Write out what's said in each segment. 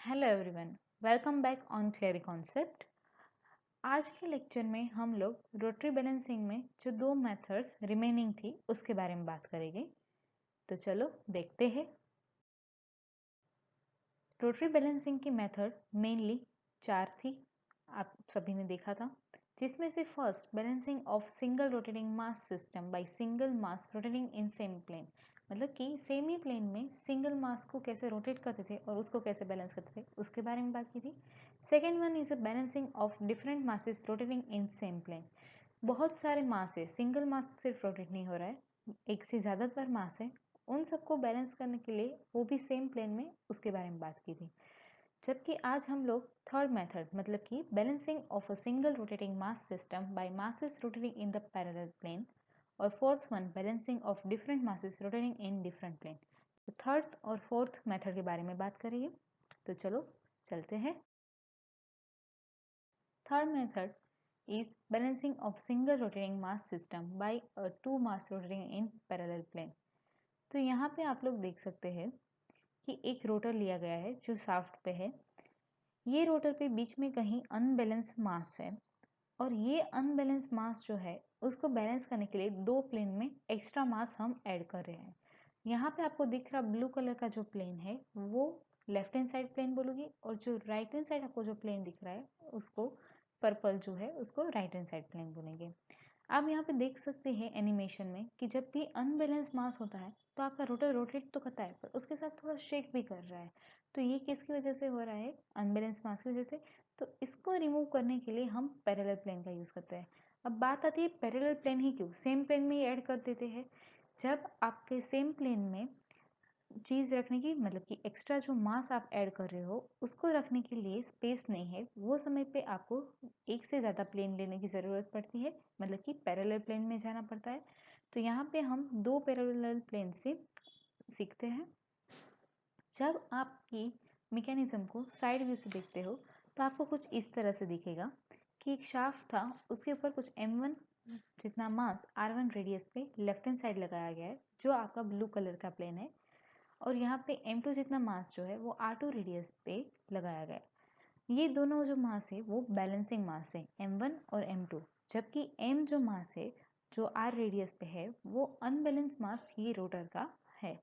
Hello everyone, welcome back on clary concept. आज के lecture में हम लोग रोटरी बैलेंसिंग में जो दो मेथड्स रिमेनिंग थी उसके बारे में बात करेंगे। तो चलो देखते हैं। रोटरी बैलेंसिंग की मेथड मेनली 4 थी, आप सभी ने देखा था, जिसमें से first balancing of single rotating mass system by single mass rotating in same plane, मतलब कि सेम ही प्लेन में सिंगल मास को कैसे रोटेट करते थे और उसको कैसे बैलेंस करते थे उसके बारे में बात की थी। Second one is a balancing of different masses rotating in same plane. बहुत सारे मास है, सिंगल मास सिर्फ रोटेट नहीं हो रहा है, एक से ज़्यादातर मास है, उन सबको बैलेंस करने के लिए वो भी सेम प्लेन में, उसके बारे में बात की थी। जबकि आज हम लोग थर्ड मेथड मतलब कि balancing of a single rotating mass system by masses rotating in the parallel plane, और fourth one balancing of different masses rotating in different plane. तो थर्ड और फोर्थ मेथड के बारे में बात करेंगे। तो चलो चलते हैं। Third method is balancing of single rotating mass system by a two mass rotating in parallel plane। तो यहाँ पे आप लोग देख सकते हैं कि एक रोटर लिया गया है जो शाफ्ट पे है। ये रोटर पे बीच में कहीं अनबैलेंस मास है, और ये अनबैलेंस मास जो है उसको बैलेंस करने के लिए दो प्लेन में एक्स्ट्रा मास हम ऐड कर रहे हैं। यहाँ पे आपको दिख रहा ब्लू कलर का जो प्लेन है वो लेफ्ट हैंड साइड प्लेन बोलूँगी, और जो राइट हैंड साइड आपको जो प्लेन दिख रहा है उसको पर्पल जो है उसको राइट हैंड साइड प्लेन बोलेंगे। आप यहाँ पे देख सकते हैं एनिमेशन में कि जब भी अनबैलेंस मास होता है तो आपका रोटर रोटेट तो करता है पर उसके साथ थोड़ा शेक भी कर रहा है। तो ये किसकी वजह से हो रहा है? अनबैलेंस मास की वजह से। तो इसको रिमूव करने के लिए हम पैरेलल प्लेन का यूज़ करते हैं। अब बात आती है पैरेलल प्लेन ही क्यों, सेम प्लेन में ही ऐड कर देते हैं। जब आपके सेम प्लेन में चीज़ रखने की मतलब कि एक्स्ट्रा जो मास आप ऐड कर रहे हो उसको रखने के लिए स्पेस नहीं है, वो समय पे आपको एक से ज़्यादा प्लेन लेने की ज़रूरत पड़ती है, मतलब कि पैरेलल प्लेन में जाना पड़ता है। तो यहाँ पे हम दो पैरेलल प्लेन से सीखते हैं। जब आपकी मैकेनिज्म को साइड व्यू से देखते हो तो आपको कुछ इस तरह से दिखेगा कि एक शाफ्ट था, उसके ऊपर कुछ m1 जितना मास r1 रेडियस पे लेफ्ट हैंड साइड लगाया गया है जो आपका ब्लू कलर का प्लेन है, और यहाँ पे m2 जितना मास जो है वो r2 रेडियस पे लगाया गया है। ये दोनों जो मास है वो बैलेंसिंग मास है, m1 और m2, जबकि m जो मास है जो r रेडियस पे है वो अनबैलेंस मास ये रोटर का है।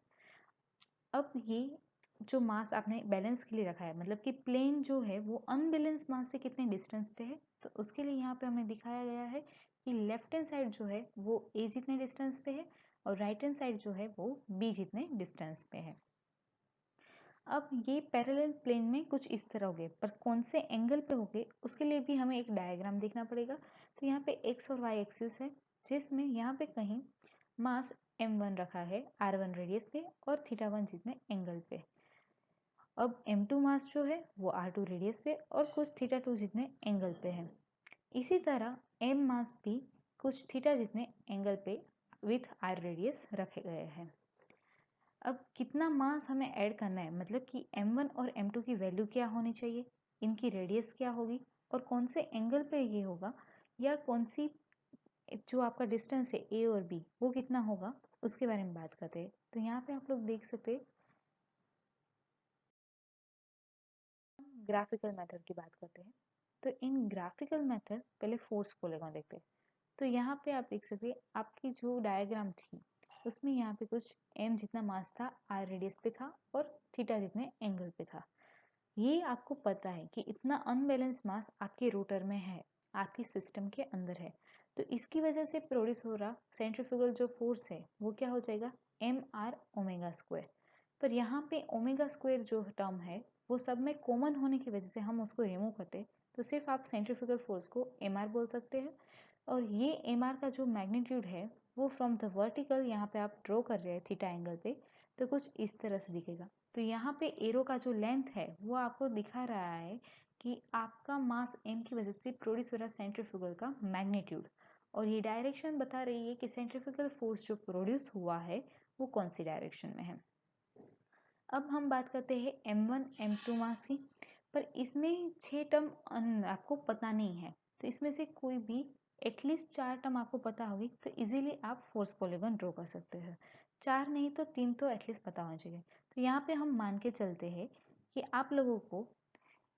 अब ये जो मास आपने बैलेंस के लिए रखा है मतलब कि प्लेन जो है वो अनबैलेंस मास से कितने डिस्टेंस पे है, तो उसके लिए यहाँ पे हमें दिखाया गया है कि लेफ्ट हैंड साइड जो है वो a जितने डिस्टेंस पे है और राइट हैंड साइड जो है वो b जितने डिस्टेंस पे है। अब ये पैरेलल प्लेन में कुछ इस तरह हो गए, पर कौन से एंगल पे हो गए उसके लिए भी हमें एक डायग्राम देखना पड़ेगा। तो यहाँ पे x और y एक्सिस है, जिसमें यहाँ पे कहीं मास m1 रखा है r1 रेडियस पे और θ1 जितने एंगल पे। अब m2 मास जो है वो r2 रेडियस पे और कुछ θ2 जितने एंगल पे है। इसी तरह m मास भी कुछ थीटा जितने एंगल पे विथ r रेडियस रखे गए हैं। अब कितना मास हमें ऐड करना है, मतलब कि m1 और m2 की वैल्यू क्या होनी चाहिए, इनकी रेडियस क्या होगी और कौन से एंगल पे ये होगा, या कौन सी जो आपका डिस्टेंस है a और b वो कितना होगा, उसके बारे में बात करते हैं। तो यहाँ पे आप लोग देख सकते हैं ग्राफिकल मेथड की बात करते हैं। तो इन ग्राफिकल मेथड पहले फोर्स पॉलीगॉन देखते हैं। तो यहाँ पे आप देख सकते हैं आपकी जो डायग्राम थी उसमें यहाँ पे कुछ m जितना मास था r रेडियस पे था और थीटा जितने एंगल पे था। ये आपको पता है कि इतना अनबैलेंस मास आपके रोटर में है, आपकी सिस्टम के अंदर है। तो इसकी वजह से प्रोड्यूस हो रहा सेंट्रीफ्यूगल जो फोर्स है वो क्या हो जाएगा, एम आर ओमेगा स्क्वायर। पर यहाँ पे ओमेगा स्क्वायर जो टर्म है वो सब में कॉमन होने की वजह से हम उसको रिमूव करते हैं, तो सिर्फ आप सेंट्रीफ्यूगल फोर्स को एम आर बोल सकते हैं। और ये एम आर का जो मैग्नीट्यूड है वो फ्रॉम द वर्टिकल यहाँ पे आप ड्रॉ कर रहे हैं थीटा एंगल पे, तो कुछ इस तरह से दिखेगा। तो यहाँ पे एरो का जो लेंथ है वो आपको दिखा रहा है कि आपका मास m की वजह से प्रोड्यूस हो रहा सेंट्रीफ्यूगल का मैग्नीट्यूड, और ये डायरेक्शन बता रही है कि सेंट्रीफ्यूगल फोर्स जो प्रोड्यूस हुआ है वो कौन सी डायरेक्शन में है। अब हम बात करते हैं m1 m2 मास की, पर इसमें 6 टर्म आपको पता नहीं है, तो इसमें से कोई भी एटलीस्ट 4 टर्म आपको पता होगी तो इजीली आप फोर्स पॉलीगॉन ड्रॉ कर सकते हैं। 4 नहीं तो 3 तो एटलीस्ट पता होना चाहिए। तो यहाँ पे हम मान के चलते हैं कि आप लोगों को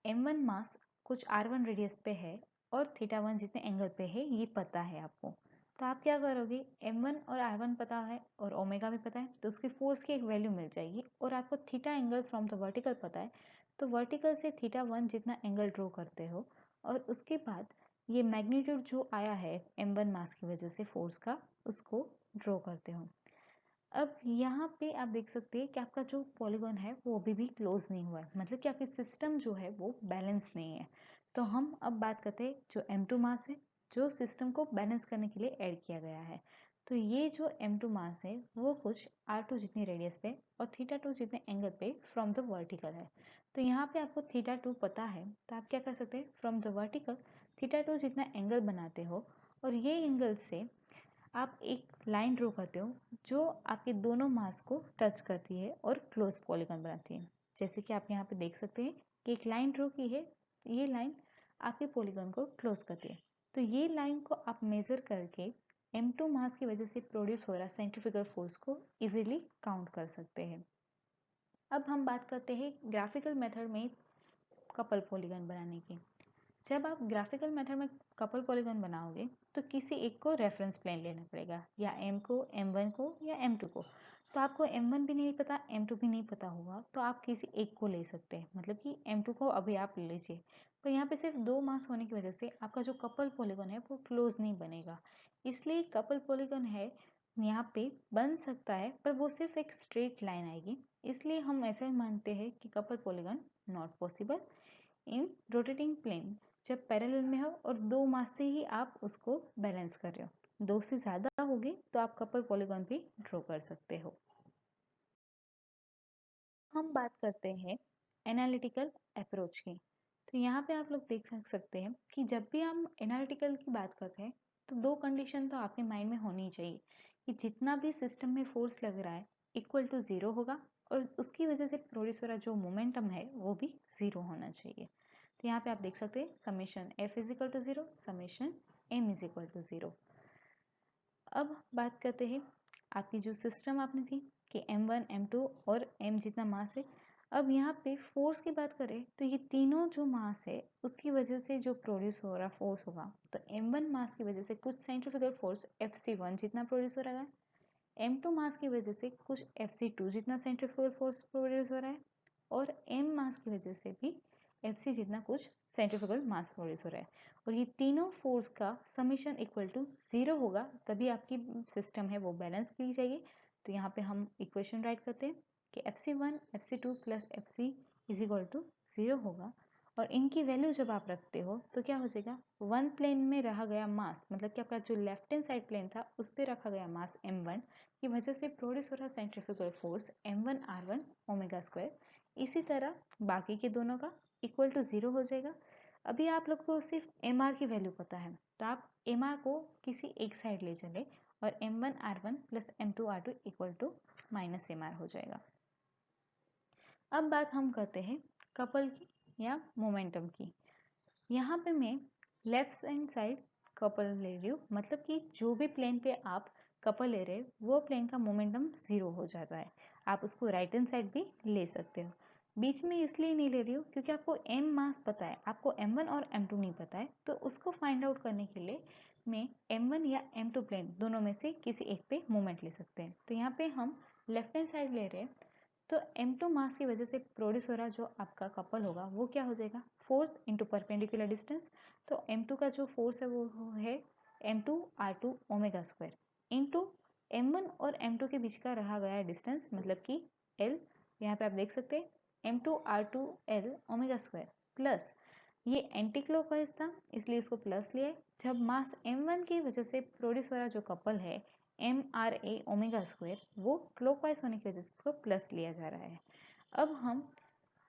m1 मास कुछ r1 रेडियस पे है और θ1 जितने एंगल पे है ये पता है आपको, तो आप क्या करोगे, m1 और r1 पता है और ओमेगा भी पता है, तो उसकी फोर्स की एक वैल्यू मिल जाएगी और आपको theta angle from the vertical पता है, तो वर्टिकल से θ1 जितना एंगल ड्रॉ करते हो और उसके बाद ये मैग्नीट्यूड जो आया है m1 मास की वजह से फोर्स का, उसको ड्रॉ करते हो। अब यहाँ पे आप देख सकते हैं कि आपका जो पॉलीगॉन है वो अभी भी क्लोज नहीं हुआ है, मतलब कि आपकी सिस्टम जो है वो बैलेंस नहीं है। तो हम अब बात करते हैं जो m2 मास है जो सिस्टम को बैलेंस करने के लिए ऐड किया गया है। तो ये जो m2 मास है वो कुछ r2 जितनी रेडियस पे और θ2 जितने एंगल पे फ्रॉम द वर्टिकल है। तो यहाँ पे आपको θ2 पता है, तो आप क्या कर सकते हैं, फ्रॉम द वर्टिकल θ2 जितना एंगल बनाते हो और ये एंगल से आप एक लाइन ड्रॉ करते हो जो आपके दोनों मास को टच करती है और क्लोज पॉलीगॉन बनाती है। जैसे कि आप यहाँ पे देख सकते हैं कि एक लाइन ड्रॉ की है, ये लाइन आपके पॉलीगॉन को क्लोज करती है। तो ये लाइन को आप मेजर करके m2 मास की वजह से प्रोड्यूस हो रहा सेंट्रीफ्यूगल फोर्स को इजीली काउंट कर सकते हैं। अब हम बात करते हैं ग्राफिकल मेथड में कपल पॉलीगॉन बनाने की। जब आप ग्राफिकल मेथड में कपल पॉलीगॉन बनाओगे तो किसी एक को रेफरेंस प्लेन लेना पड़ेगा, या m को, m1 को या m2 को। तो आपको m1 भी नहीं पता, m2 भी नहीं पता होगा, तो आप किसी एक को ले सकते हैं, मतलब कि m2 को अभी आप ले लीजिए। पर यहाँ पे सिर्फ 2 मास होने की वजह से आपका जो कपल पॉलीगॉन है वो क्लोज नहीं बनेगा, इसलिए कपल पॉलीगॉन है यहाँ पे बन सकता है पर वो सिर्फ एक स्ट्रेट लाइन आएगी, इसलिए हम ऐसा मानते हैं कि couple polygon not possible in rotating plane जब पैरेलल में हो और 2 मास से ही आप उसको बैलेंस कर रहे हो। 2 से ज़्यादा होगी तो आप कपल पॉलीगॉन भी ड्रॉ कर सकते हो। हम बात करते हैं एनालिटिकल अप्रोच की। तो यहाँ पे आप लोग देख सकते हैं कि जब भी हम एनालिटिकल की बात करते हैं तो 2 कंडीशन तो आपके माइंड में होनी चाहिए कि जितना भी सिस्टम में फोर्स लग रहा है इक्वल टू 0 होगा और उसकी वजह से प्रोड्यूस हो रहा जो मोमेंटम है वो भी 0 होना चाहिए। तो यहाँ पे आप देख सकते हैं summation f is equal to 0, summation m is equal to 0। अब बात करते हैं आपकी जो सिस्टम आपने थी कि m1, m2 और m जितना मास है। अब यहाँ पे फोर्स की बात करें तो ये तीनों जो मास है उसकी वजह से जो प्रोड्यूस हो रहा फोर्स होगा, तो m1 मास की वजह से कुछ सेंट्रीफ्यूगल फोर्स Fc1 जितना प्रोड्यूस हो रहा है, m2 मास की वजह से कुछ Fc2 जितना सेंट्रीफ्यूगल फोर्स प्रोड्यूस हो रहा है और m मास की वजह से भी Fc जितना कुछ सेंट्रीफ्यूगल मास प्रोड्यूस हो रहा है, और ये तीनों फोर्स का समीशन इक्वल टू 0 होगा तभी आपकी सिस्टम है वो बैलेंस की जाएगी। तो यहाँ पे हम इक्वेशन राइट करते हैं कि Fc1 Fc2 plus Fc is equal to 0 होगा, और इनकी वैल्यू जब आप रखते हो तो क्या हो जाएगा, वन प्लेन में रहा गया मास, मतलब कि आपका जो लेफ्ट हैंड साइड प्लेन था उस पर रखा गया मास m1 की वजह से प्रोड्यूस हो रहा centrifugal force m1r1 omega square, इसी तरह बाकी के दोनों का इक्वल टू 0 हो जाएगा। अभी आप लोग को सिर्फ एम आर की वैल्यू पता है, तो आप एम आर को किसी एक साइड ले चले और m1r1 plus m2r2 equal to minus M R हो जाएगा। अब बात हम करते हैं कपल की या मोमेंटम की। यहाँ पे मैं लेफ्ट हैंड साइड कपल ले रही हूँ, मतलब कि जो भी प्लेन पे आप कपल ले रहे हो वो प्लेन का मोमेंटम 0 हो जाता है। आप उसको राइट हैंड साइड भी ले सकते हो। बीच में इसलिए नहीं ले रही हूँ क्योंकि आपको m मास पता है, आपको m1 और m2 नहीं पता है, तो उसको फाइंड आउट करने के लिए मैं m1 या m2 प्लेन दोनों में से किसी एक पे मोमेंट ले सकते हैं। तो यहाँ पे हम लेफ्ट हैंड साइड ले रहे हैं, तो m2 मास की वजह से प्रोड्यूस हो रहा जो आपका कपल होगा वो क्या हो जाएगा, फोर्स इंटू परपेंडिकुलर डिस्टेंस। तो m2 का जो फोर्स है वो है m2r2 omega square into m1 और m2 के बीच का रहा गया डिस्टेंस, मतलब कि l, यहाँ पे आप देख सकते हैं m2r2l ओमेगा स्क्वायर, प्लस ये एंटी क्लॉकवाइज था इसलिए इसको प्लस लिया है। जब मास m1 की वजह से प्रोड्यूस हो रहा जो कपल है mra ओमेगा स्क्वायर वो क्लॉकवाइज होने की वजह से इसको प्लस लिया जा रहा है। अब हम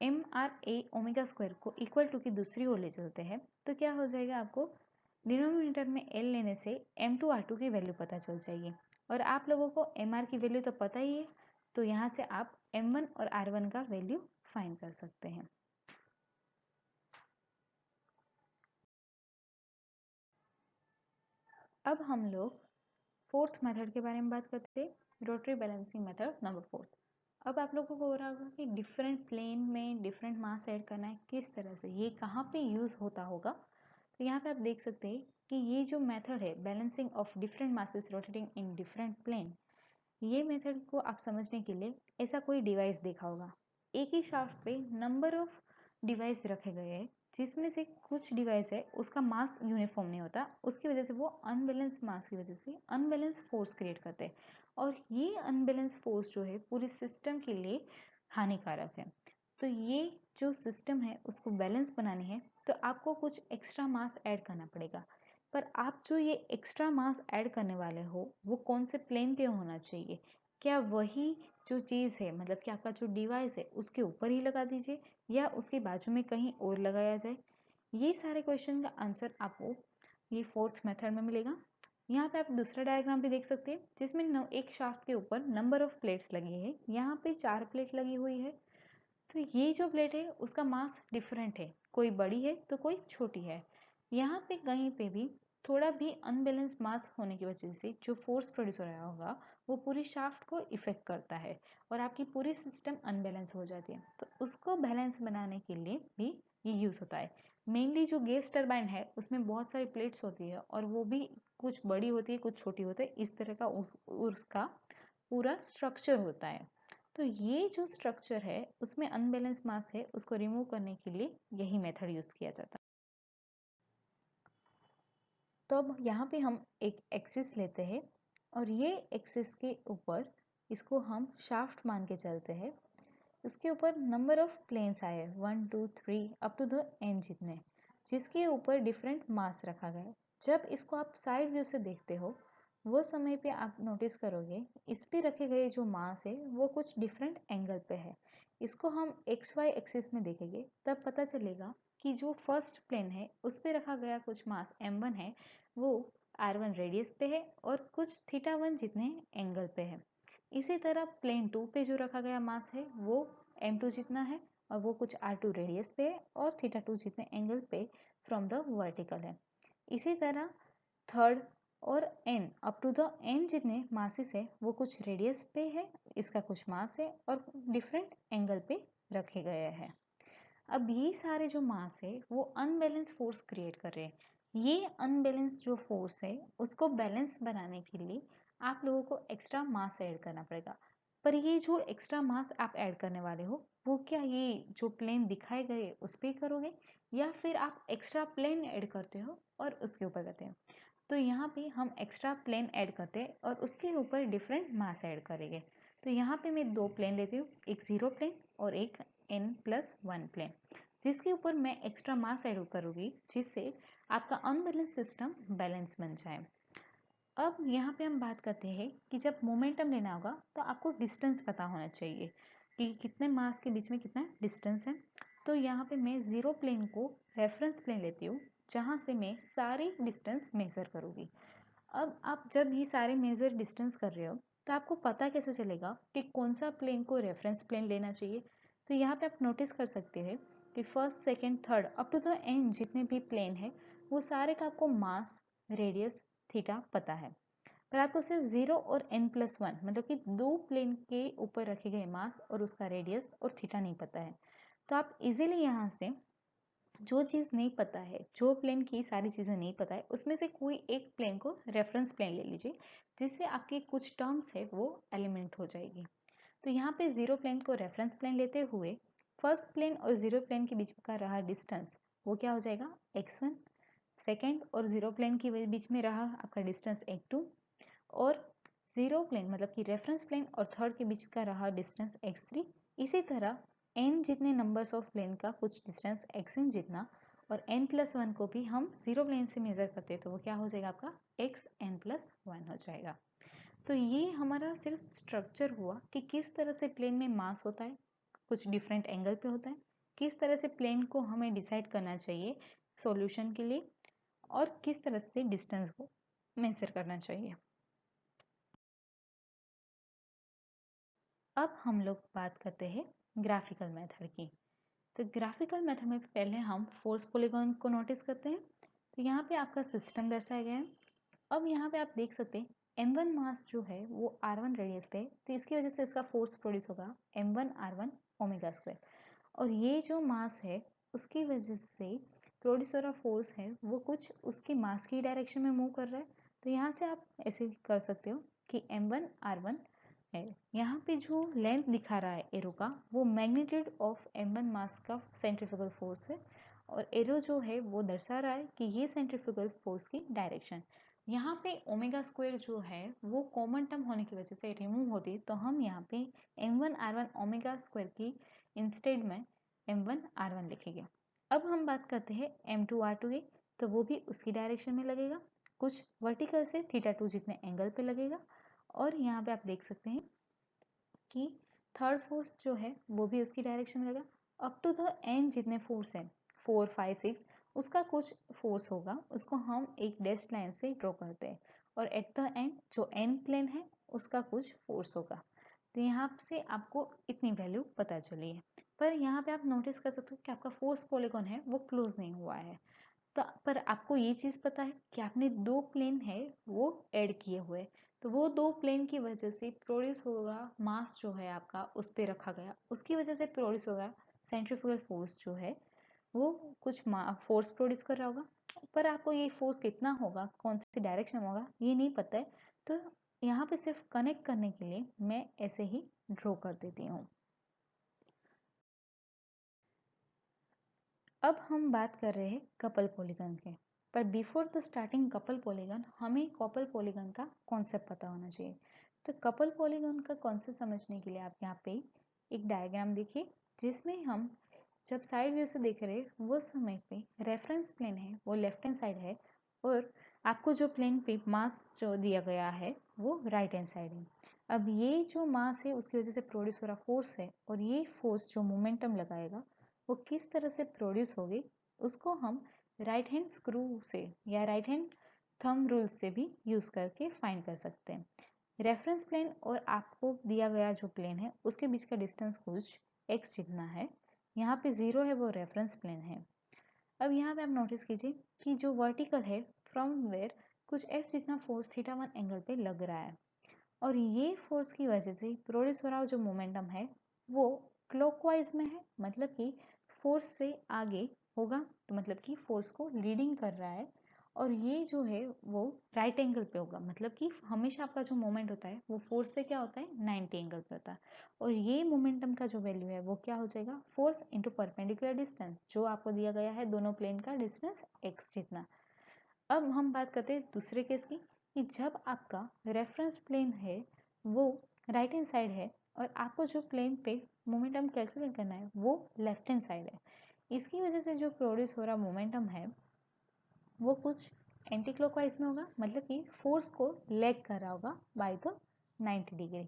mra ओमेगा स्क्वायर को इक्वल टू की दूसरी ओर ले चलते हैं, तो क्या हो जाएगा, आपको डिनोमिनेटर में l लेने से m2r2 की वैल्यू पता चल जाएगी, और आप लोगों को mr की वैल्यू तो पता ही है, तो यहाँ से आप m1 और r1 का वैल्यू फाइंड कर सकते हैं। अब हम लोग फोर्थ मेथड के बारे में बात करते हैं, रोटरी बैलेंसिंग मेथड नंबर 4। अब आप लोगों को हो रहा होगा कि डिफरेंट प्लेन में डिफरेंट मास ऐड करना है किस तरह से, ये कहाँ पे यूज़ होता होगा। तो यहाँ पे आप देख सकते हैं कि ये जो मेथड है balancing of different masses rotating in different plane, ये मेथड को आप समझने के लिए ऐसा कोई डिवाइस देखा होगा। एक ही शाफ्ट पे नंबर ऑफ डिवाइस रखे गए हैं, जिसमें से कुछ डिवाइस है उसका मास यूनिफॉर्म नहीं होता, उसकी वजह से वो अनबैलेंस मास की वजह से अनबैलेंस फोर्स क्रिएट करते हैं, और ये अनबैलेंस फोर्स जो है पूरे सिस्टम के लिए हानिकारक है। तो ये जो सिस्टम है उसको बैलेंस बनानी है तो आपको कुछ एक्स्ट्रा मास ऐड करना पड़ेगा। पर आप जो ये एक्स्ट्रा मास ऐड करने वाले हो वो कौन से प्लेन पे होना चाहिए, क्या वही जो चीज़ है मतलब कि आपका जो डिवाइस है उसके ऊपर ही लगा दीजिए या उसके बाजू में कहीं और लगाया जाए। ये सारे क्वेश्चन का आंसर आपको ये फोर्थ मेथड में मिलेगा। यहाँ पे आप दूसरा डायग्राम भी देख सकते हैं जिसमें एक शाफ्ट के ऊपर नंबर ऑफ प्लेट्स लगी है। यहाँ पे 4 प्लेट लगी हुई है। तो ये जो प्लेट है उसका मास डिफरेंट है, कोई बड़ी है तो कोई छोटी है। यहाँ पे कहीं पे भी थोड़ा भी अनबैलेंस मास होने की वजह से जो फोर्स प्रोड्यूस हो रहा होगा वो पूरी शाफ्ट को इफेक्ट करता है और आपकी पूरी सिस्टम अनबैलेंस हो जाती है। तो उसको बैलेंस बनाने के लिए भी ये यूज़ होता है। मेनली जो गैस टरबाइन है उसमें बहुत सारी प्लेट्स होती है और वो भी कुछ बड़ी होती है कुछ छोटी होती है, इस तरह का उसका पूरा स्ट्रक्चर होता है। तो ये जो स्ट्रक्चर है उसमें अनबैलेंस मास है उसको रिमूव करने के लिए यही मेथड यूज़ किया जाता है। तो अब यहाँ पे हम एक एक्सिस लेते हैं और ये एक्सिस के ऊपर इसको हम शाफ्ट मान के चलते हैं। इसके ऊपर नंबर ऑफ प्लेन्स आए 1 2 3 अप टू द एन जितने, जिसके ऊपर डिफरेंट मास रखा गया है। जब इसको आप साइड व्यू से देखते हो वो समय पे आप नोटिस करोगे इस पे रखे गए जो मास है वो कुछ डिफरेंट एंगल पे है। इसको हम एक्स वाई एक्सिस में देखेंगे तब पता चलेगा कि जो फर्स्ट प्लेन है उस पे रखा गया कुछ मास m1 है वो r1 रेडियस पे है और कुछ θ1 जितने एंगल पे है। इसी तरह प्लेन 2 पे जो रखा गया मास है वो m2 जितना है और वो कुछ r2 रेडियस पे है और θ2 जितने एंगल पे फ्रॉम द वर्टिकल है। इसी तरह थर्ड और n up to the n जितने मासेस है वो कुछ रेडियस पे है, इसका कुछ मास है और डिफरेंट एंगल पे रखे गए हैं। अब ये सारे जो मास है वो अनबैलेंस फोर्स क्रिएट कर रहे हैं। ये अनबैलेंस जो फोर्स है उसको बैलेंस बनाने के लिए आप लोगों को एक्स्ट्रा मास ऐड करना पड़ेगा। पर ये जो एक्स्ट्रा मास आप ऐड करने वाले हो वो क्या ये जो प्लेन दिखाए गए उस पर करोगे या फिर आप एक्स्ट्रा प्लेन ऐड करते हो और उसके ऊपर करते हो। तो यहाँ पे हम एक्स्ट्रा प्लेन ऐड करते हैं और उसके ऊपर डिफरेंट मास ऐड करेंगे। तो यहाँ पे मैं 2 प्लेन लेती हूँ, एक 0 प्लेन और एक n+1 प्लेन, जिसके ऊपर मैं एक्स्ट्रा मास ऐड करूँगी जिससे आपका अनबैलेंस सिस्टम बैलेंस बन जाए। अब यहाँ पे हम बात करते हैं कि जब मोमेंटम लेना होगा तो आपको डिस्टेंस पता होना चाहिए कि कितने मास के बीच में कितना डिस्टेंस है। तो यहाँ पे मैं 0 प्लेन को रेफरेंस प्लेन लेती हूँ जहाँ से मैं सारी डिस्टेंस मेज़र करूँगी। अब आप जब ये सारे मेज़र डिस्टेंस कर रहे हो तो आपको पता कैसे चलेगा कि कौन सा प्लेन को रेफरेंस प्लेन लेना चाहिए। तो यहाँ पे आप नोटिस कर सकते हैं कि first second third up to the end जितने भी प्लेन है वो सारे का आपको मास रेडियस थीटा पता है, पर आपको सिर्फ 0 और n+1 मतलब कि 2 प्लेन के ऊपर रखे गए मास और उसका रेडियस और थीटा नहीं पता है। तो आप इजीली यहाँ से जो चीज़ नहीं पता है, जो प्लेन की सारी चीज़ें नहीं पता है उसमें से कोई एक प्लेन को रेफरेंस प्लेन ले लीजिए जिससे आपकी कुछ टर्म्स है वो एलिमिनेट हो जाएगी। तो यहाँ पे 0 प्लेन को रेफरेंस प्लेन लेते हुए फर्स्ट प्लेन और 0 प्लेन के बीच का रहा डिस्टेंस वो क्या हो जाएगा x1, सेकेंड और 0 प्लेन के बीच में रहा आपका डिस्टेंस x2 और 0 प्लेन मतलब कि रेफरेंस प्लेन और थर्ड के बीच का रहा डिस्टेंस x3। इसी तरह n जितने नंबर्स ऑफ प्लेन का कुछ डिस्टेंस xn जितना और n+1 को भी हम 0 प्लेन से मेज़र करते हैं तो वो क्या हो जाएगा आपका xn+1 हो जाएगा। तो ये हमारा सिर्फ स्ट्रक्चर हुआ कि किस तरह से प्लेन में मास होता है, कुछ डिफरेंट एंगल पे होता है, किस तरह से प्लेन को हमें डिसाइड करना चाहिए सॉल्यूशन के लिए और किस तरह से डिस्टेंस को मेजर करना चाहिए। अब हम लोग बात करते हैं ग्राफिकल मेथड की। तो ग्राफिकल मेथड में पहले हम फोर्स पॉलीगॉन को नोटिस करते हैं। तो यहाँ पे आपका सिस्टम दर्शाया गया है। अब यहाँ पे आप देख सकते हैं m1 मास जो है वो r1 रेडियस पे है, तो इसकी वजह से इसका फोर्स प्रोड्यूस होगा m1r1 ओमेगा स्क्वायर। और ये जो मास है उसकी वजह से प्रोड्यूस हो रहा फोर्स है वो कुछ उसके मास की डायरेक्शन में मूव कर रहा है। तो यहाँ से आप ऐसे कर सकते हो कि m1r1 है। यहाँ पे जो लेंथ दिखा रहा है एरो का वो मैग्नीट्यूड ऑफ m1 मास का सेंट्रीफ्यूगल फोर्स है, और एरो जो है वो दर्शा रहा है कि ये सेंट्रीफ्यूगल फोर्स की डायरेक्शन। यहाँ पे ओमेगा स्क्वायर जो है वो कॉमन टर्म होने की वजह से रिमूव होती, तो हम यहाँ पे m1r1 ओमेगा स्क्वायर की इंस्टेड में m1r1 लिखेंगे। अब हम बात करते हैं m2r2 की, तो वो भी उसकी डायरेक्शन में लगेगा, कुछ वर्टिकल से θ2 जितने एंगल पे लगेगा। और यहाँ पे आप देख सकते हैं कि थर्ड फोर्स जो है वो भी उसकी डायरेक्शन में लगेगा। अप टू द n जितने फोर्स हैं 4, 5, 6 उसका कुछ फोर्स होगा, उसको हम एक डैश लाइन से ड्रॉ करते हैं। और एट द एंड जो n प्लेन है उसका कुछ फोर्स होगा। तो यहाँ से आपको इतनी वैल्यू पता चली है। पर यहाँ पे आप नोटिस कर सकते हो कि आपका फोर्स पॉलीगॉन है वो क्लोज नहीं हुआ है। तो पर आपको ये चीज़ पता है कि आपने दो प्लेन है वो ऐड किए हुए, तो वो दो प्लेन की वजह से प्रोड्यूस होगा मास जो है आपका उस पर रखा गया, उसकी वजह से प्रोड्यूस होगा सेंट्रीफ्यूगल फोर्स जो है वो कुछ फोर्स प्रोड्यूस कर रहा होगा। पर आपको ये फोर्स कितना होगा, कौन सी डायरेक्शन में होगा, ये नहीं पता है। तो यहाँ पे सिर्फ कनेक्ट करने के लिए मैं ऐसे ही ड्रॉ कर देती हूँ। अब हम बात कर रहे हैं कपल पॉलीगन के, पर before the starting couple polygon हमें कपल पॉलीगन का कॉन्सेप्ट पता होना चाहिए। तो कपल पॉलीगन का कॉन्सेप्ट समझने के लिए आप यहाँ पे एक डायग्राम देखिए, जिसमें हम जब साइड व्यू से देख रहे हैं वो समय पे रेफरेंस प्लेन है वो लेफ्ट हैंड साइड है, और आपको जो प्लेन पे मास जो दिया गया है वो राइट हैंड साइड है। अब ये जो मास है उसकी वजह से प्रोड्यूस हो रहा फोर्स है, और ये फोर्स जो मोमेंटम लगाएगा वो किस तरह से प्रोड्यूस होगी उसको हम राइट हैंड स्क्रू से या राइट हैंड थंब रूल से भी यूज़ करके फाइंड कर सकते हैं। रेफरेंस प्लेन और आपको दिया गया जो प्लेन है उसके बीच का डिस्टेंस कुछ x जितना है, यहाँ पे 0 है वो रेफरेंस प्लेन है। अब यहाँ पे आप नोटिस कीजिए कि जो वर्टिकल है फ्रॉम वेयर कुछ f जितना फोर्स θ1 एंगल पे लग रहा है, और ये फोर्स की वजह से प्रोड्यूस हो रहा जो मोमेंटम है वो क्लॉकवाइज में है, मतलब कि फोर्स से आगे होगा, तो मतलब कि फोर्स को लीडिंग कर रहा है। और ये जो है वो राइट एंगल पे होगा, मतलब कि हमेशा आपका जो मोमेंट होता है वो फोर्स से क्या होता है 90 एंगल पे होता है। और ये मोमेंटम का जो वैल्यू है वो क्या हो जाएगा, फोर्स इंटू परपेंडिकुलर डिस्टेंस जो आपको दिया गया है दोनों प्लेन का डिस्टेंस x जितना। अब हम बात करते हैं दूसरे केस की, कि जब आपका रेफरेंस प्लेन है वो राइट हैंड साइड है और आपको जो प्लेन पे मोमेंटम कैलकुलेट करना है वो लेफ्ट हैंड साइड है। इसकी वजह से जो प्रोड्यूस हो रहा मोमेंटम है वो कुछ एंटी क्लॉकवाइज में होगा, मतलब कि फोर्स को लैग कर रहा होगा बाय द 90 डिग्री।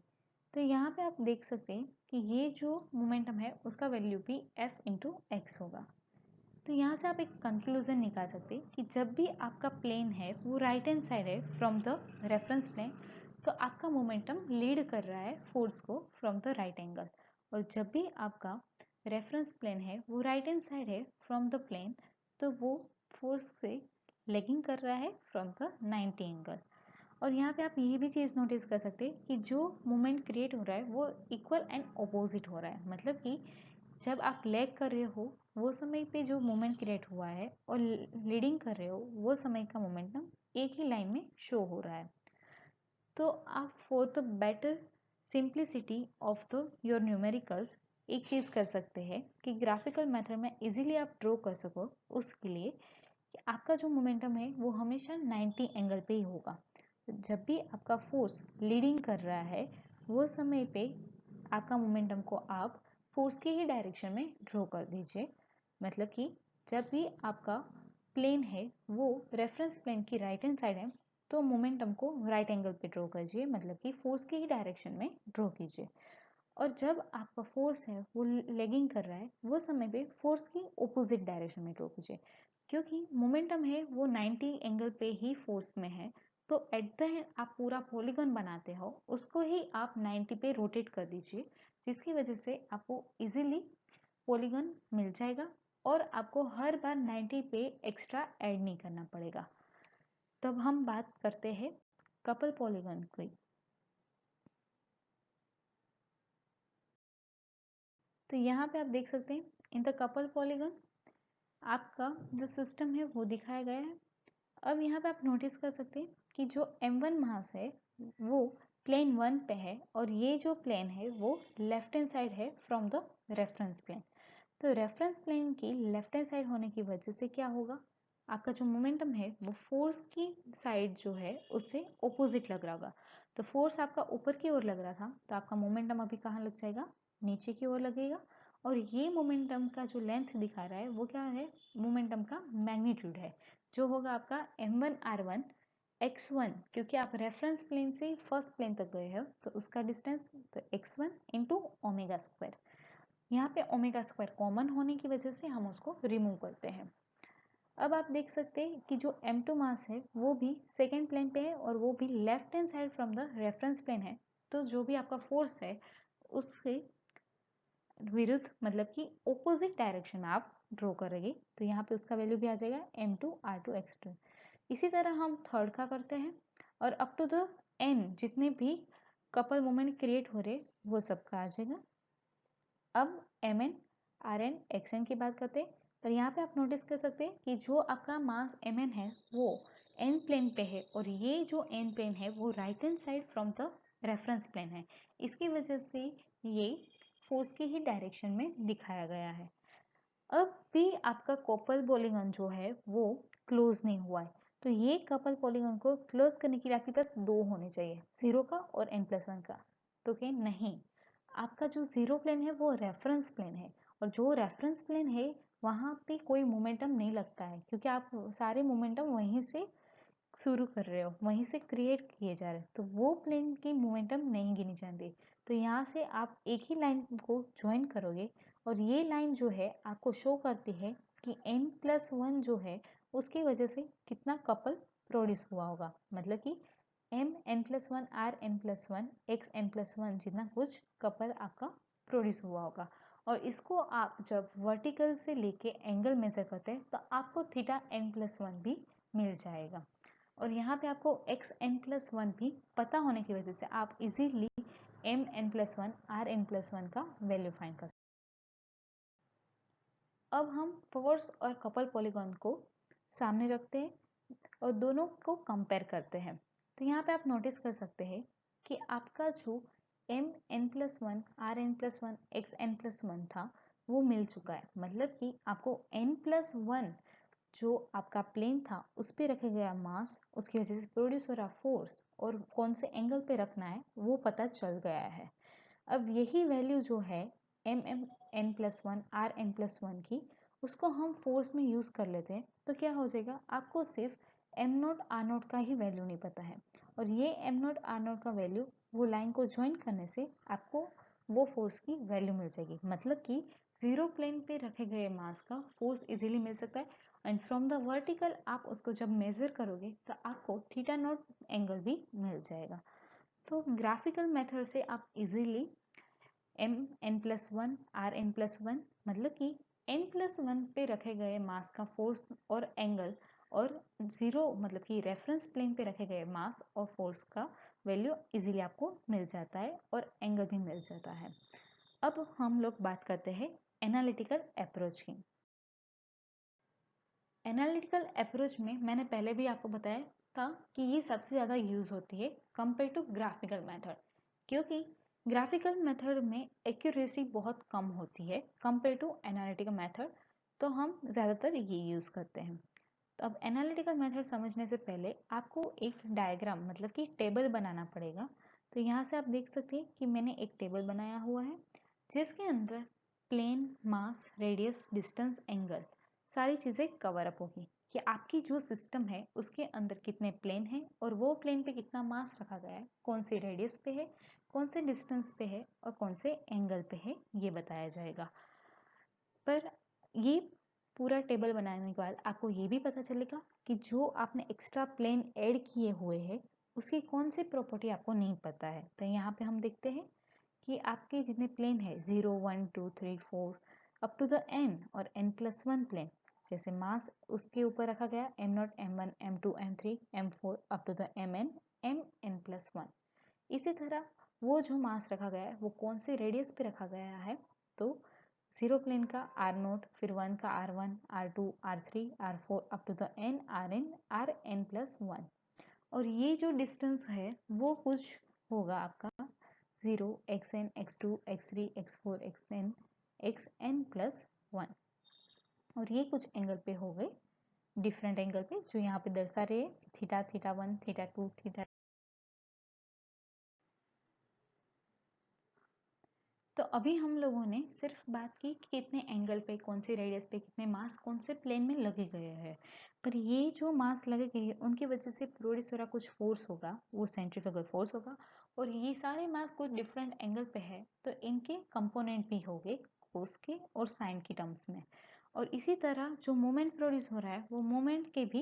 तो यहाँ पे आप देख सकते हैं कि ये जो मोमेंटम है उसका वैल्यू भी f इंटू एक्स होगा। तो यहाँ से आप एक कंक्लूजन निकाल सकते हैं कि जब भी आपका प्लेन है वो राइट हैंड साइड है फ्रॉम द रेफरेंस प्लेन, तो आपका मोमेंटम लीड कर रहा है फोर्स को फ्रॉम द राइट एंगल। और जब भी आपका रेफरेंस प्लेन है वो राइट हैंड साइड है फ्रॉम द प्लेन, तो वो फोर्स से लेगिंग कर रहा है फ्रॉम द 90 एंगल। और यहाँ पे आप ये भी चीज़ नोटिस कर सकते हैं कि जो मोमेंट क्रिएट हो रहा है वो इक्वल एंड अपोजिट हो रहा है, मतलब कि जब आप लैग कर रहे हो वो समय पे जो मोमेंट क्रिएट हुआ है और लीडिंग कर रहे हो वो समय का मोमेंटम एक ही लाइन में शो हो रहा है। तो आप for the better simplicity of the your numericals एक चीज़ कर सकते हैं कि ग्राफिकल मेथड में इजीली आप ड्रॉ कर सको, उसके लिए कि आपका जो मोमेंटम है वो हमेशा 90 एंगल पे ही होगा। तो जब भी आपका फोर्स लीडिंग कर रहा है वो समय पे आपका मोमेंटम को आप फोर्स के ही डायरेक्शन में ड्रॉ कर दीजिए, मतलब कि जब भी आपका प्लेन है वो रेफरेंस प्लेन की राइट हैंड साइड है तो मोमेंटम को राइट एंगल पे ड्रॉ कीजिए, मतलब कि फोर्स के ही डायरेक्शन में ड्रॉ कीजिए। और जब आपका फोर्स है वो लेगिंग कर रहा है वो समय पे फोर्स की ऑपोजिट डायरेक्शन में ड्रॉ कीजिए, क्योंकि मोमेंटम है वो 90 एंगल पे ही फोर्स में है। तो एट द एंड आप पूरा पॉलीगन बनाते हो उसको ही आप 90 पे रोटेट कर दीजिए, जिसकी वजह से आपको इजीली पॉलीगन मिल जाएगा और आपको हर बार 90 पे एक्स्ट्रा ऐड नहीं करना पड़ेगा। तब हम बात करते हैं कपल पॉलीगन की, तो यहाँ पे आप देख सकते हैं इन द कपल पॉलीगन आपका जो सिस्टम है वो दिखाया गया है। अब यहाँ पे आप नोटिस कर सकते हैं कि जो m1 मास है वो प्लेन 1 पे है और ये जो प्लेन है वो लेफ्ट हैंड साइड है फ्रॉम द रेफरेंस प्लेन। तो रेफरेंस प्लेन की लेफ्ट हैंड साइड होने की वजह से क्या होगा, आपका जो मोमेंटम है वो फोर्स की साइड जो है उससे ओपोजिट लग रहा होगा। तो फोर्स आपका ऊपर की ओर लग रहा था तो आपका मोमेंटम अभी कहाँ लग जाएगा, नीचे की ओर लगेगा। और ये मोमेंटम का जो लेंथ दिखा रहा है वो क्या है, मोमेंटम का मैग्नीट्यूड है, जो होगा आपका m1r1 x1, क्योंकि आप रेफरेंस प्लेन से फर्स्ट प्लेन तक गए हो तो उसका डिस्टेंस तो x1 इंटू ओमेगा स्क्वायर। यहाँ पे ओमेगा स्क्वायर कॉमन होने की वजह से हम उसको रिमूव करते हैं। अब आप देख सकते हैं कि जो m2 मास है वो भी सेकेंड प्लेन पे है और वो भी left hand side from the reference plane है। तो जो भी आपका फोर्स है उसके विरुद्ध मतलब कि ओपोजिट डायरेक्शन में आप ड्रॉ करेंगे तो यहाँ पे उसका वैल्यू भी आ जाएगा m2r2x2। इसी तरह हम थर्ड का करते हैं और अप टू द n जितने भी कपल मोमेंट क्रिएट हो रहे वो सबका आ जाएगा। अब mn rn xn की बात करते हैं तो यहाँ पे आप नोटिस कर सकते हैं कि जो आपका मास mn है वो n प्लेन पे है और ये जो n प्लेन है वो right hand side from the reference plane है। इसकी वजह से ये फोर्स की ही डायरेक्शन में दिखाया गया है। अब भी आपका कपल पॉलीगन जो है वो क्लोज नहीं हुआ है, तो ये कपल पॉलीगन को क्लोज करने के लिए आपके पास दो होने चाहिए, 0 का और n+1 का। तो क्या नहीं, आपका जो जीरो प्लेन है वो रेफरेंस प्लेन है और जो रेफरेंस प्लेन है वहाँ पे कोई मोमेंटम नहीं लगता है क्योंकि आप सारे मोमेंटम वहीं से शुरू कर रहे हो, वहीं से क्रिएट किए जा रहे हैं, तो वो प्लेन की मोमेंटम नहीं गिनी जाती। तो यहाँ से आप एक ही लाइन को ज्वाइन करोगे और ये लाइन जो है आपको शो करती है कि n+1 जो है उसकी वजह से कितना कपल प्रोड्यूस हुआ होगा, मतलब कि m(n+1) r(n+1) x(n+1) जितना कुछ कपल आपका प्रोड्यूस हुआ होगा। और इसको आप जब वर्टिकल से लेके एंगल मेजर करते हैं तो आपको θn+1 भी मिल जाएगा। और यहाँ पे आपको xn+1 भी पता होने की वजह से आप इजीली mn+1 rn+1 का वैल्यू फाइंड कर सकते हैं। अब हम फोर्स और कपल पॉलीगॉन को सामने रखते हैं और दोनों को कंपेयर करते हैं। तो यहाँ पे आप नोटिस कर सकते हैं कि आपका जो mn+1 rn+1 xn+1 था वो मिल चुका है, मतलब कि आपको n+1 जो आपका प्लेन था उस पर रखा गया मास, उसकी वजह से प्रोड्यूस हो रहा फोर्स और कौन से एंगल पे रखना है वो पता चल गया है। अब यही वैल्यू जो है mn+1 rn+1 की, उसको हम फोर्स में यूज़ कर लेते हैं तो क्या हो जाएगा, आपको सिर्फ m0 r0 का ही वैल्यू नहीं पता है और ये m0 r0 का वैल्यू वो लाइन को ज्वाइन करने से आपको वो फोर्स की वैल्यू मिल जाएगी। मतलब कि जीरो प्लेन पे रखे गए मास का फोर्स इजीली मिल सकता है एंड फ्रॉम द वर्टिकल आप उसको जब मेजर करोगे तो आपको θ0 एंगल भी मिल जाएगा। तो ग्राफिकल मेथड से आप इजीली mn+1 rn+1 मतलब कि n+1 पे रखे गए मास का फोर्स और एंगल और जीरो मतलब कि रेफरेंस प्लेन पे रखे गए मास और फोर्स का वैल्यू इजीली आपको मिल जाता है और एंगल भी मिल जाता है। अब हम लोग बात करते हैं एनालिटिकल अप्रोच की। एनालिटिकल अप्रोच में मैंने पहले भी आपको बताया था कि ये सबसे ज़्यादा यूज़ होती है कंपेयर टू ग्राफिकल मेथड, क्योंकि ग्राफिकल मेथड में एक्यूरेसी बहुत कम होती है कंपेयर टू एनालिटिकल मेथड, तो हम ज़्यादातर ये यूज़ करते हैं। तो अब एनालिटिकल मेथड समझने से पहले आपको एक डायग्राम मतलब कि टेबल बनाना पड़ेगा। तो यहाँ से आप देख सकते हैं कि मैंने एक टेबल बनाया हुआ है जिसके अंदर प्लेन, मास, रेडियस, डिस्टेंस, एंगल सारी चीज़ें कवर अप होगी कि आपकी जो सिस्टम है उसके अंदर कितने प्लेन हैं और वो प्लेन पे कितना मास रखा गया है, कौन से रेडियस पे है, कौन से डिस्टेंस पे है और कौन से एंगल पे है, ये बताया जाएगा। पर ये पूरा टेबल बनाने के बाद आपको ये भी पता चलेगा कि जो आपने एक्स्ट्रा प्लेन ऐड किए हुए हैं उसकी कौन सी प्रॉपर्टी आपको नहीं पता है। तो यहाँ पे हम देखते हैं कि आपके जितने प्लेन है 0 1 2 3 4 अप टू द n और n+1 प्लेन, जैसे मास उसके ऊपर रखा गया m0 m1 m2 m3 m4 up to the mn mn+1। इसी तरह वो जो मास रखा गया है वो कौन से रेडियस पे रखा गया है, तो 0 प्लेन का r0, फिर 1 का r1, r2, r3, r4 up to the n rn+1। और ये जो डिस्टेंस है वो कुछ होगा आपका 0, xn, x2, x3, x4, xn, xn+1। और ये कुछ एंगल पे हो गए, डिफरेंट एंगल पे, जो यहाँ पे दर्शा रहे हैं, थीटा, θ1, θ2, थीटा। तो अभी हम लोगों ने सिर्फ बात की कि कितने एंगल पे, कौन से रेडियस पे, कितने मास कौन से प्लेन में लगे गए हैं। पर ये जो मास लगे गए हैं उनकी वजह से प्रोड्यूस हो रहा कुछ फोर्स होगा, वो सेंट्रीफ्यूगल फोर्स होगा। और ये सारे मास कुछ डिफरेंट एंगल पे है, तो इनके कंपोनेंट भी हो गए कोस के और साइन की टर्म्स में। और इसी तरह जो मोमेंट प्रोड्यूस हो रहा है वो मोमेंट के भी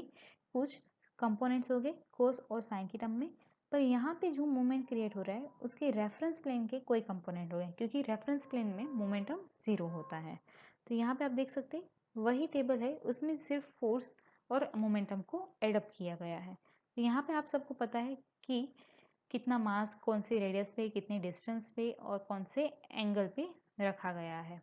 कुछ कंपोनेंट्स हो गए कोस और साइन की टर्म में। पर यहाँ पे जो मोमेंट क्रिएट हो रहा है उसके रेफरेंस प्लेन के कोई कंपोनेंट हो गए, क्योंकि रेफरेंस प्लेन में मोमेंटम 0 होता है। तो यहाँ पे आप देख सकते हैं वही टेबल है, उसमें सिर्फ फोर्स और मोमेंटम को एडअप किया गया है। तो यहाँ पे आप सबको पता है कि कितना मास कौन से रेडियस पे, कितने डिस्टेंस पे और कौन से एंगल पे रखा गया है।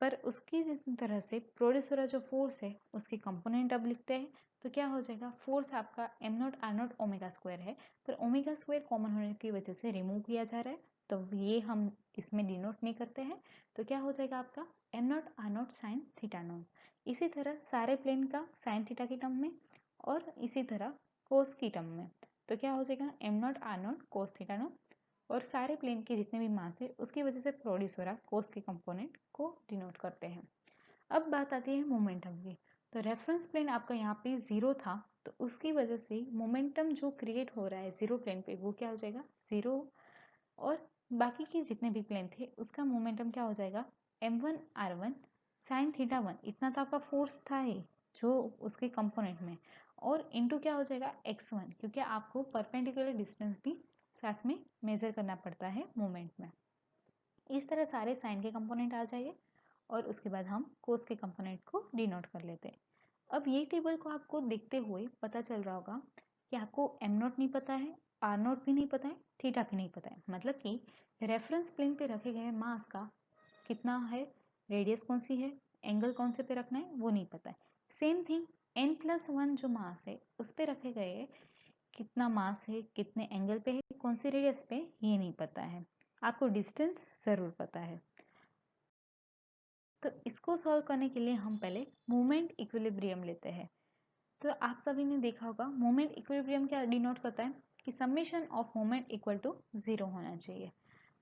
पर उसकी तरह से प्रोड्यूस हो रहा जो फोर्स है उसके कंपोनेंट अब लिखते हैं। तो क्या हो जाएगा, फोर्स आपका m0 r0 ओमेगा स्क्वायर है, पर ओमेगा स्क्वायर कॉमन होने की वजह से रिमूव किया जा रहा है, तो ये हम इसमें डिनोट नहीं करते हैं। तो क्या हो जाएगा आपका m0 r0 sine theta naught. इसी तरह सारे प्लेन का साइन थीटा की टर्म में और इसी तरह कोस की टर्म में। तो क्या हो जाएगा m0 r0 cos theta naught. और सारे प्लेन के जितने भी मास है उसकी वजह से प्रोड्यूस हो रहा कोस के कंपोनेंट को डिनोट करते हैं। अब बात आती है मोमेंटम की। तो रेफरेंस प्लेन आपका यहाँ पे 0 था, तो उसकी वजह से मोमेंटम जो क्रिएट हो रहा है 0 प्लेन पे वो क्या हो जाएगा 0। और बाकी के जितने भी प्लेन थे उसका मोमेंटम क्या हो जाएगा m1 r1 साइन थीटा 1। इतना तो आपका फोर्स था ही जो उसके कंपोनेंट में, और इनटू क्या हो जाएगा x1, क्योंकि आपको परपेंडिकुलर डिस्टेंस भी साथ में मेजर करना पड़ता है मोमेंट में। इस तरह सारे साइन के कंपोनेंट आ जाएंगे और उसके बाद हम कोस के कंपोनेंट को डिनोट कर लेते हैं। अब ये टेबल को आपको देखते हुए पता चल रहा होगा कि आपको m नॉट नहीं पता है, r नॉट भी नहीं पता है, थीटा भी नहीं पता है। मतलब कि रेफरेंस प्लेन पे रखे गए मास का कितना है, रेडियस कौन सी है, एंगल कौन से पे रखना है वो नहीं पता है। सेम थिंग n+1 जो मास है उस पे रखे गए कितना मास है, कितने एंगल पे है, कौन सी रेडियस पे, ये नहीं पता है। आपको डिस्टेंस ज़रूर पता है। तो इसको सॉल्व करने के लिए हम पहले मोमेंट इक्विलिब्रियम लेते हैं। तो आप सभी ने देखा होगा मोमेंट इक्विलिब्रियम क्या डिनोट करता है कि summation of moment equal to 0 होना चाहिए।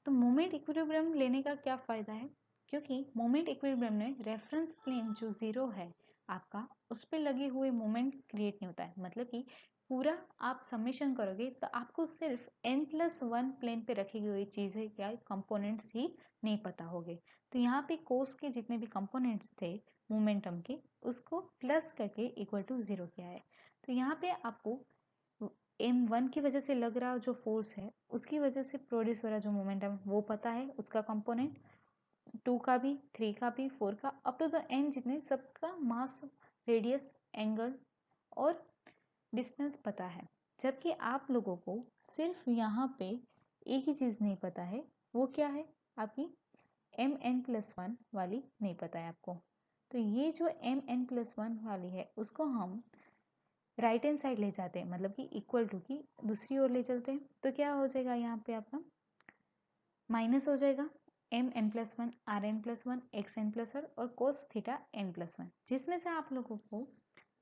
तो मोमेंट इक्विलिब्रियम लेने का क्या फ़ायदा है, क्योंकि मोमेंट इक्विलिब्रियम में रेफरेंस प्लेन जो 0 है आपका, उस पर लगे हुए मोमेंट क्रिएट नहीं होता है। मतलब कि पूरा आप समेशन करोगे तो आपको सिर्फ n+1 प्लेन पे रखी गई चीज़ें क्या कंपोनेंट्स ही नहीं पता होंगे। तो यहाँ पे कोस के जितने भी कंपोनेंट्स थे मोमेंटम के उसको प्लस करके इक्वल टू 0 किया है। तो यहाँ पे आपको m1 की वजह से लग रहा जो फोर्स है उसकी वजह से प्रोड्यूस हो रहा जो मोमेंटम वो पता है, उसका कंपोनेंट 2 का भी, 3 का भी, 4 का अप टू द n जितने सबका मास, रेडियस, एंगल और डिस्टेंस पता है। जबकि आप लोगों को सिर्फ यहाँ पे एक ही चीज़ नहीं पता है, वो क्या है आपकी mn+1 वाली नहीं पता है आपको। तो ये जो mn+1 वाली है उसको हम राइट हैंड साइड ले जाते हैं, मतलब कि इक्वल टू की दूसरी ओर ले चलते हैं। तो क्या हो जाएगा यहाँ पे आपका माइनस हो जाएगा mn+1 rn+1 xn+1 और कोस थीटा n+1, जिसमें से आप लोगों को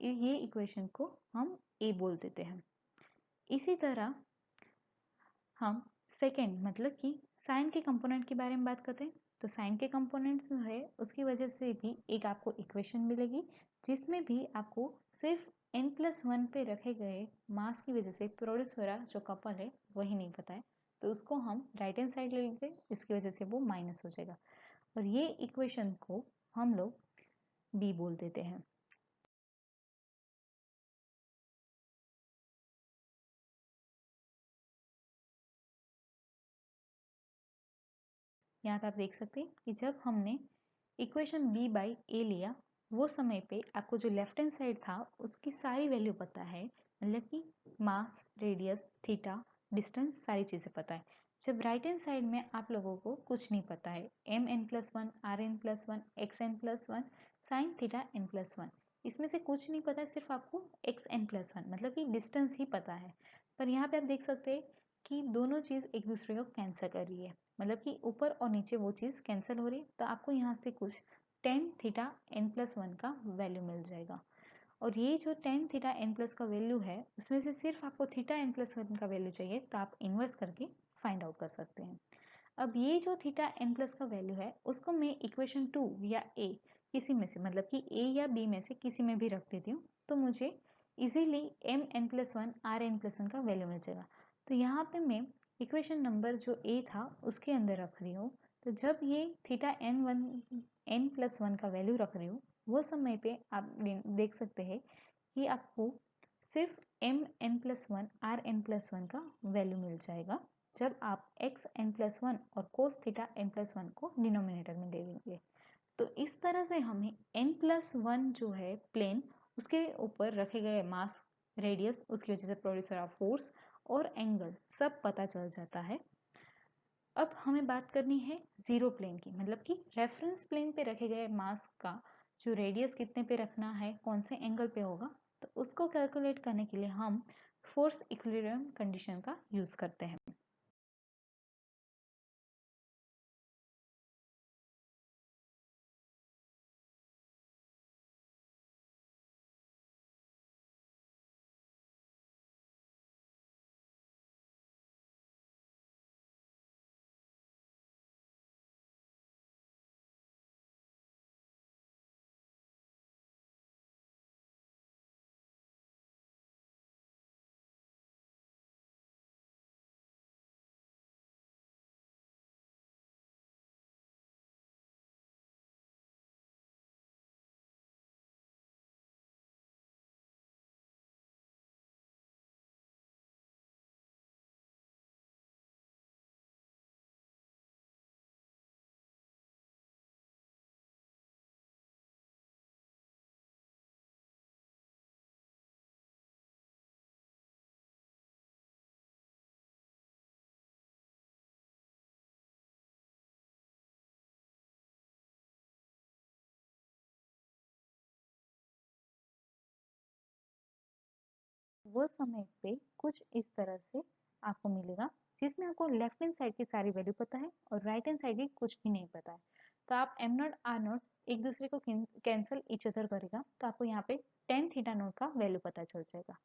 ये इक्वेशन को हम ए बोल देते हैं। इसी तरह हम सेकेंड मतलब कि साइन के कंपोनेंट के बारे में बात करते हैं। तो साइन के कंपोनेंट्स है उसकी वजह से भी एक आपको इक्वेशन मिलेगी, जिसमें भी आपको सिर्फ n+1 पे रखे गए मास की वजह से प्रोड्यूस हो रहा जो कपल है वही नहीं पता है। तो उसको हम राइट हैंड साइड ले लेंगे, इसकी वजह से वो माइनस हो जाएगा और ये इक्वेशन को हम लोग बी बोल देते हैं। यहाँ पे आप देख सकते हैं कि जब हमने इक्वेशन b बाई ए लिया वो समय पे आपको जो लेफ्ट हैंड साइड था उसकी सारी वैल्यू पता है, मतलब कि मास, रेडियस, थीटा, डिस्टेंस सारी चीज़ें पता है। जब राइट हैंड साइड में आप लोगों को कुछ नहीं पता है, mn+1, rn+1, xn+1, sine theta n+1, इसमें से कुछ नहीं पता है, सिर्फ आपको xn+1 मतलब कि डिस्टेंस ही पता है। पर यहाँ पे आप देख सकते हैं कि दोनों चीज़ एक दूसरे को कैंसिल कर रही है, मतलब कि ऊपर और नीचे वो चीज़ कैंसिल हो रही है, तो आपको यहाँ से कुछ tan थीटा n+1 का वैल्यू मिल जाएगा। और ये जो tan थीटा n+ का वैल्यू है, उसमें से सिर्फ आपको थीटा n+1 का वैल्यू चाहिए, तो आप इन्वर्स करके फाइंड आउट कर सकते हैं। अब ये जो थीटा n+ का वैल्यू है, उसको मैं इक्वेशन 2 या a किसी में से, मतलब कि a या b में से किसी में भी रख देती हूँ, तो मुझे इजीली mn+1 rn+1 का वैल्यू मिल जाएगा। तो यहाँ पे मैं इक्वेशन नंबर जो a था उसके अंदर रख रही हूँ। तो जब ये थीटा n+1 का वैल्यू रख रही हूँ, वो समय पे आप देख सकते हैं कि आपको सिर्फ mn+1 rn+1 का वैल्यू मिल जाएगा जब आप xn+1 और cos थीटा n+1 को डिनोमिनेटर में ले लेंगे। तो इस तरह से हमें n+1 जो है प्लेन, उसके ऊपर रखे गए मास, रेडियस, उसकी वजह से प्रोड्यूस हो रहा फोर्स और एंगल सब पता चल जाता है। अब हमें बात करनी है जीरो प्लेन की, मतलब कि रेफरेंस प्लेन पे रखे गए मास का जो रेडियस कितने पे रखना है, कौन से एंगल पे होगा, तो उसको कैलकुलेट करने के लिए हम फोर्स इक्विलिब्रियम कंडीशन का यूज करते हैं। वो समय पे कुछ इस तरह से आपको मिलेगा, जिसमें आपको लेफ्ट हैंड साइड की सारी वैल्यू पता है और राइट हैंड साइड की कुछ भी नहीं पता है। तो आप m0 r0 एक दूसरे को कैंसिल ईच अदर करेगा, तो आपको यहाँ पे tan थीटा नोट का वैल्यू पता चल जाएगा।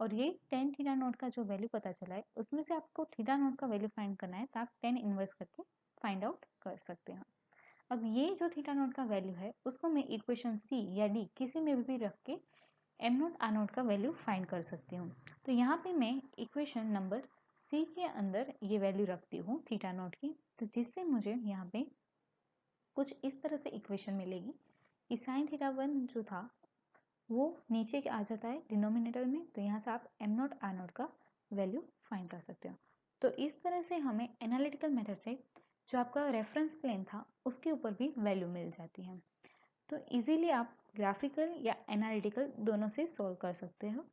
और ये tan थीटा नोट का जो वैल्यू पता चला है, उसमें से आपको थीटा नोट का वैल्यू फाइंड करना है, तो आप tan इनवर्स करके फाइंड आउट कर सकते हैं। अब ये जो थीटा नोट का वैल्यू है, उसको मैं इक्वेशन सी या डी किसी में भी रख के m0 r0 का वैल्यू फाइंड कर सकती हूँ। तो यहाँ पे मैं इक्वेशन नंबर सी के अंदर ये वैल्यू रखती हूँ थीटा नोट की, तो जिससे मुझे यहाँ पे कुछ इस तरह से इक्वेशन मिलेगी कि साइन थीटा 1 जो था वो नीचे आ जाता है डिनोमिनेटर में, तो यहाँ से आप m0 r0 का वैल्यू फाइंड कर सकते हो। तो इस तरह से हमें एनालिटिकल मेथड से जो आपका रेफरेंस प्लेन था उसके ऊपर भी वैल्यू मिल जाती है। तो इजीली आप ग्राफिकल या एनालिटिकल दोनों से सॉल्व कर सकते हो।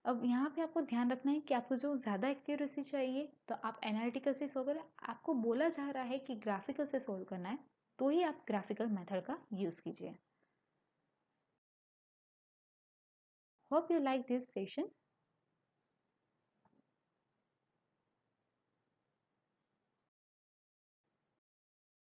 अब यहाँ पे आपको ध्यान रखना है कि आपको जो ज़्यादा एक्यूरेसी चाहिए तो आप एनालिटिकल से सॉल्व करें। आपको बोला जा रहा है कि ग्राफिकल से सॉल्व करना है, तो ही आप ग्राफिकल मेथड का यूज़ कीजिए। Hope you like this session.